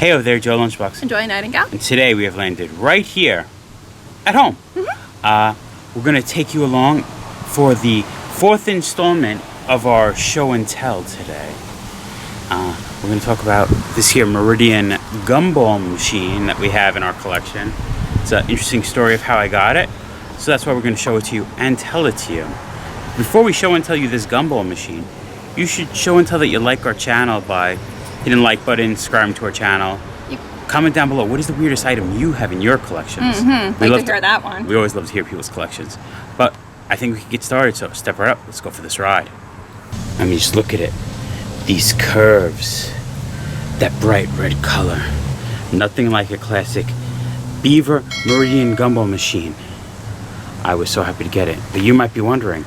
Hey there, Joe Lunchbox. And Joy Nightingale. And today we have landed right here at home. We're going to take you along for the fourth installment of our show and tell today. We're going to talk about this here Meridian Gumball machine that we have in our collection. It's an interesting story of how I got it. So that's why we're going to show it to you and tell it to you. Before we show and tell you this Gumball machine, you should show and tell that you like our channel by hitting the like button, subscribing to our channel. Comment down below, what is the weirdest item you have in your collections? We love to hear that one. We always love to hear people's collections. But I think we can get started, so step right up. Let's go for this ride. I mean, just look at it. These curves. That bright red color. Nothing like a classic Beaver Meridian Gumball machine. I was so happy to get it. But you might be wondering,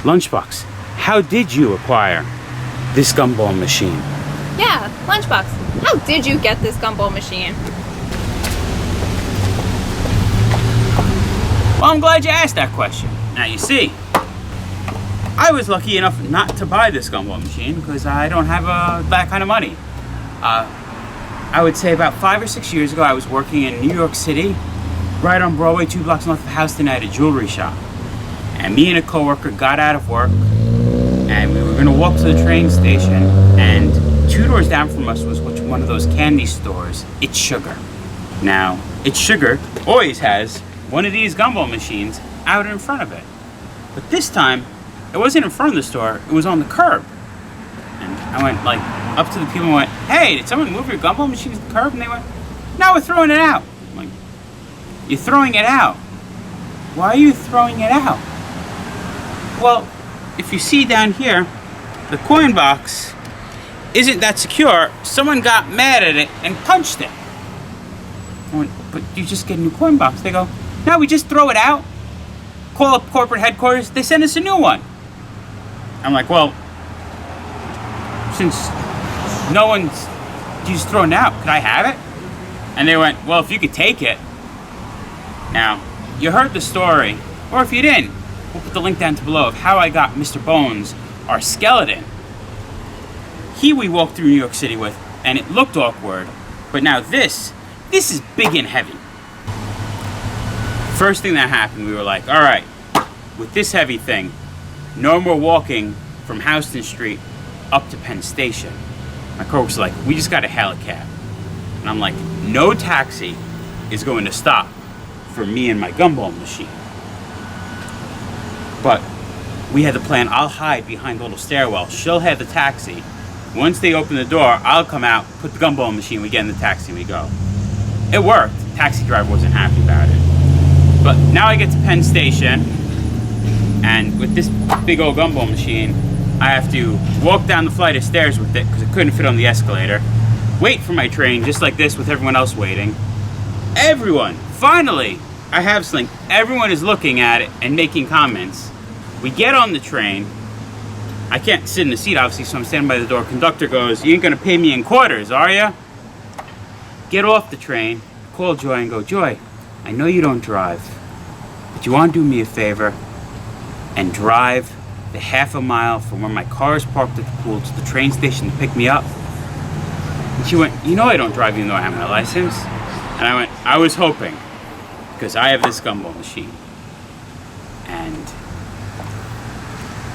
Lunchbox, how did you acquire this Gumball machine? Yeah, Lunchbox, how did you get this Gumball machine? Well, I'm glad you asked that question. Now, you see, I was lucky enough not to buy this Gumball machine because I don't have that kind of money. I would say about 5 or 6 years ago, I was working in New York City, right on Broadway, 2 blocks north of Houston, at a jewelry shop. And me and a coworker got out of work, and we were going to walk to the train station, and 2 doors down from us was one of those candy stores, It's Sugar. Now, It's Sugar always has one of these Gumball machines out in front of it. But this time, it wasn't in front of the store, it was on the curb. And I went up to the people and went, "Hey, did someone move your Gumball machine to the curb?" And they went, "No, we're throwing it out." I'm like, "You're throwing it out? Why are you throwing it out?" Well, if you see down here, the coin box isn't that secure. Someone got mad at it and punched it. I went, "But you just get a new coin box." They go, "No, we just throw it out. Call up corporate headquarters, they send us a new one." I'm like, "Well, since no one's just throwing it out, could I have it?" And they went, "Well, if you could take it." Now, you heard the story, or if you didn't, we'll put the link down below of how I got Mr. Bones, our skeleton. We walked through New York City with, and it looked awkward, but now this is big and heavy. First thing that happened, we were like, all right, with this heavy thing, no more walking from Houston Street up to Penn Station. My coworker's like, "We just got to hail a cab." And I'm like, no taxi is going to stop for me and my Gumball machine. But we had the plan, I'll hide behind the little stairwell. She'll have the taxi. Once they open the door, I'll come out, put the Gumball machine, we get in the taxi, we go. It worked. The taxi driver wasn't happy about it. But now I get to Penn Station, and with this big old Gumball machine, I have to walk down the flight of stairs with it because it couldn't fit on the escalator. Wait for my train, just like this, with everyone else waiting. Everyone, finally, I have Slink. Everyone is looking at it and making comments. We get on the train. I can't sit in the seat, obviously, so I'm standing by the door. Conductor goes, "You ain't gonna pay me in quarters, are ya?" Get off the train, call Joy and go, "Joy, I know you don't drive, but you want to do me a favor and drive the half a mile from where my car is parked at the pool to the train station to pick me up?" And she went, "You know I don't drive even though I have my license." And I went, "I was hoping, because I have this Gumball machine." And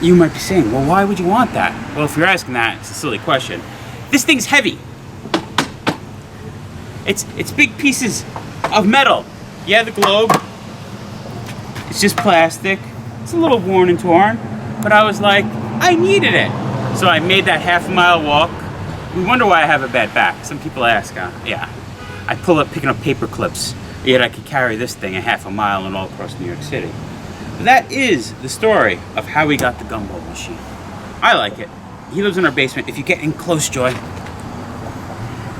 you might be saying, "Well, why would you want that?" Well, if you're asking that, it's a silly question. This thing's heavy. It's big pieces of metal. Yeah, the globe. It's just plastic. It's a little worn and torn, but I was like, I needed it. So I made that half a mile walk. We wonder why I have a bad back. Some people ask, yeah. I pull up picking up paper clips, yet I could carry this thing a half a mile and all across New York City. That is the story of how we got the Gumball machine. I like it. He lives in our basement. If you get in close, Joy,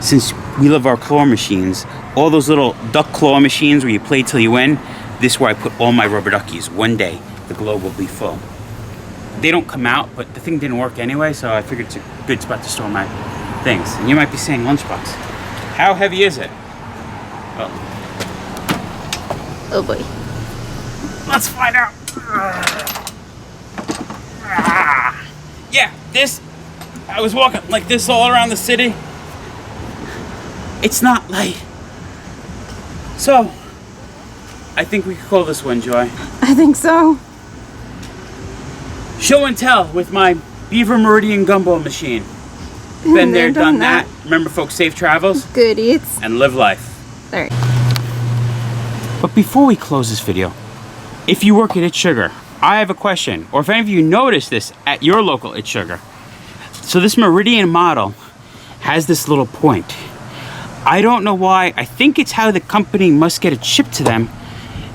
since we love our claw machines, all those little duck claw machines where you play till you win, this is where I put all my rubber duckies. One day, the globe will be full. They don't come out, but the thing didn't work anyway, so I figured it's a good spot to store my things. And you might be saying, "Lunchbox, how heavy is it?" Well, Oh boy. let's find out. Yeah, this, I was walking like this all around the city. It's not light. So, I think we could call this one, Joy. I think so. Show and tell with my Beaver Meridian Gumball machine. Been there, done that. Remember, folks, safe travels. Good eats. And live life. All right. But before we close this video, if you work at It's Sugar, I have a question. Or if any of you notice this at your local It's Sugar. So this Meridian model has this little point. I don't know why. I think it's how the company must get it shipped to them.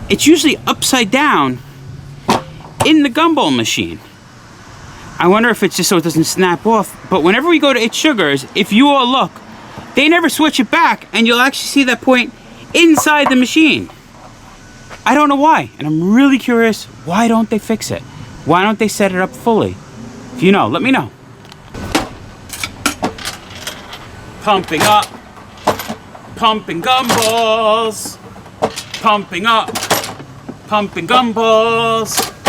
It's usually upside down in the Gumball machine. I wonder if it's just so it doesn't snap off. But whenever we go to It's Sugars, if you all look, they never switch it back, and you'll actually see that point inside the machine. I don't know why, and I'm really curious, why don't they fix it? Why don't they set it up fully? If you know, let me know. Pumping up. Pumping gumballs. Pumping up. Pumping gumballs.